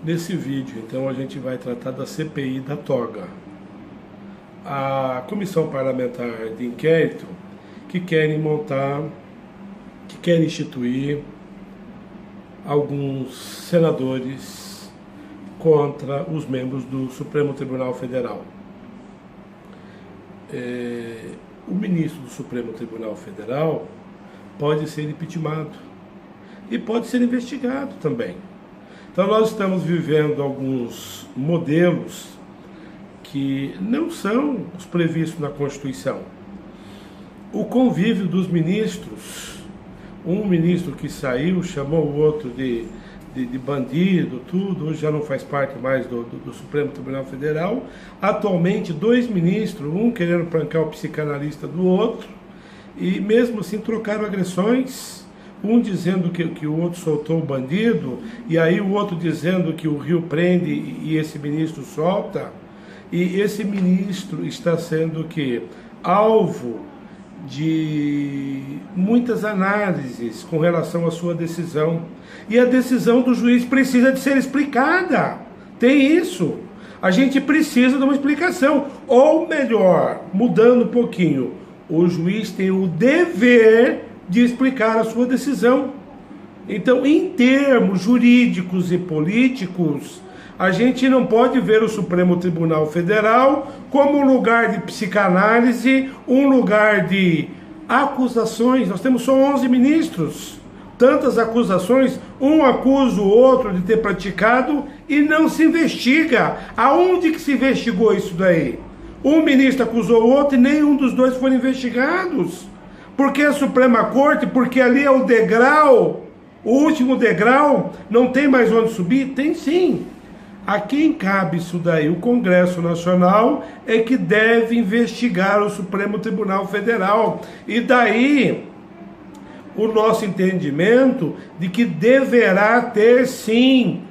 Nesse vídeo, então, a gente vai tratar da CPI da toga. A Comissão Parlamentar de Inquérito que querem montar, que querem instituir alguns senadores contra os membros do Supremo Tribunal Federal. O ministro do Supremo Tribunal Federal pode ser impeachmentado e pode ser investigado também. Então nós estamos vivendo alguns modelos que não são os previstos na Constituição. O convívio dos ministros, um ministro que saiu chamou o outro de bandido, tudo, hoje já não faz parte mais do Supremo Tribunal Federal. Atualmente, dois ministros, um querendo prancar o psicanalista do outro, e mesmo assim trocaram agressões, um dizendo que o outro soltou o bandido, e aí o outro dizendo que o Rio prende e esse ministro solta, e esse ministro está sendo alvo de muitas análises com relação à sua decisão. E a decisão do juiz precisa de ser explicada. Tem isso. A gente precisa de uma explicação. Ou melhor, mudando um pouquinho, o juiz tem o dever de explicar a sua decisão. Então, em termos jurídicos e políticos, a gente não pode ver o Supremo Tribunal Federal como um lugar de psicanálise, um lugar de acusações. Nós temos só 11 ministros, tantas acusações, um acusa o outro de ter praticado e não se investiga. Aonde que se investigou isso daí? Um ministro acusou o outro e nenhum dos dois foram investigados. Por que a Suprema Corte? Porque ali é o degrau, o último degrau, não tem mais onde subir? Tem sim. A quem cabe isso daí? O Congresso Nacional é que deve investigar o Supremo Tribunal Federal. E daí o nosso entendimento de que deverá ter sim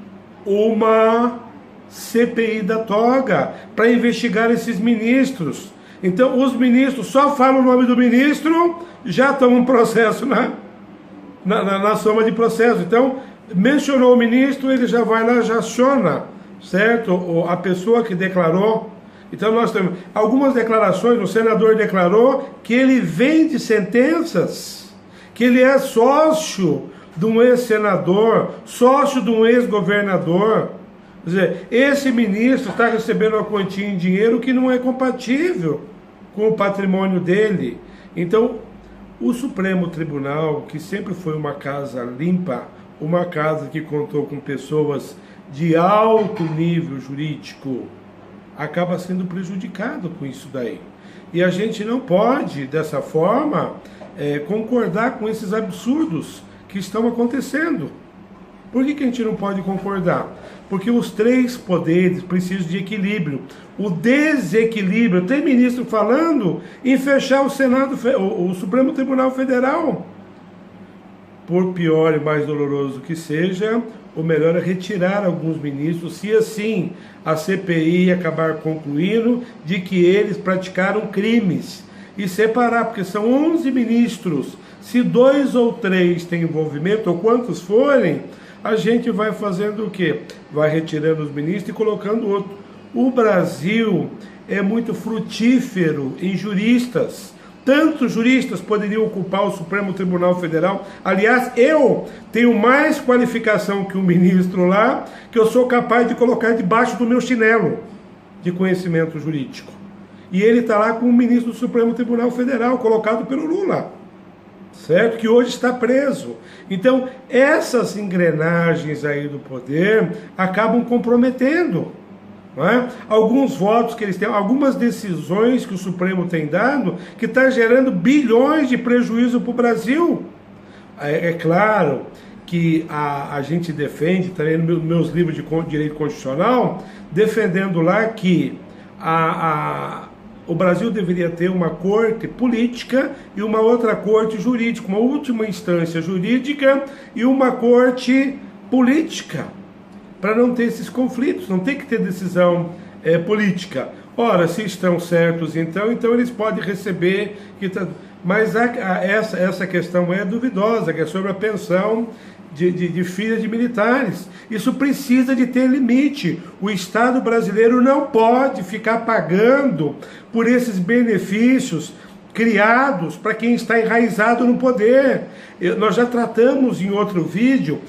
uma CPI da toga para investigar esses ministros. Então os ministros só falam o nome do ministro, já estão um processo na soma de processo. Então mencionou o ministro, ele já vai lá, já aciona, certo? A pessoa que declarou. Então nós temos algumas declarações. O senador declarou que ele vende sentenças, que ele é sócio de um ex-senador, sócio de um ex-governador. Quer dizer, esse ministro está recebendo uma quantia em dinheiro que não é compatível com o patrimônio dele. Então, o Supremo Tribunal, que sempre foi uma casa limpa, uma casa que contou com pessoas de alto nível jurídico, acaba sendo prejudicado com isso daí. E a gente não pode, dessa forma, concordar com esses absurdos que estão acontecendo. Por que a gente não pode concordar? Porque os três poderes precisam de equilíbrio. O desequilíbrio, tem ministro falando em fechar o Senado, o Supremo Tribunal Federal. Por pior e mais doloroso que seja, o melhor é retirar alguns ministros, se assim a CPI acabar concluindo de que eles praticaram crimes, e separar, porque são 11 ministros. Se 2 ou 3 têm envolvimento, ou quantos forem, a gente vai fazendo o quê? Vai retirando os ministros e colocando outro. O Brasil é muito frutífero em juristas. Tantos juristas poderiam ocupar o Supremo Tribunal Federal. Aliás, eu tenho mais qualificação que um ministro lá, que eu sou capaz de colocar debaixo do meu chinelo de conhecimento jurídico. E ele está lá como ministro do Supremo Tribunal Federal, colocado pelo Lula, certo? Que hoje está preso. Então, essas engrenagens aí do poder acabam comprometendo, não é? Alguns votos que eles têm, algumas decisões que o Supremo tem dado, que está gerando bilhões de prejuízo para o Brasil. É claro que a gente defende, também nos meus livros de direito constitucional, defendendo lá que o Brasil deveria ter uma corte política e uma outra corte jurídica, uma última instância jurídica e uma corte política, para não ter esses conflitos, não tem que ter decisão política. Ora, se estão certos, então eles podem receber, mas essa questão é duvidosa, que é sobre a pensão de filhas de militares. Isso precisa de ter limite. O Estado brasileiro não pode ficar pagando por esses benefícios criados para quem está enraizado no poder. Nós já tratamos em outro vídeo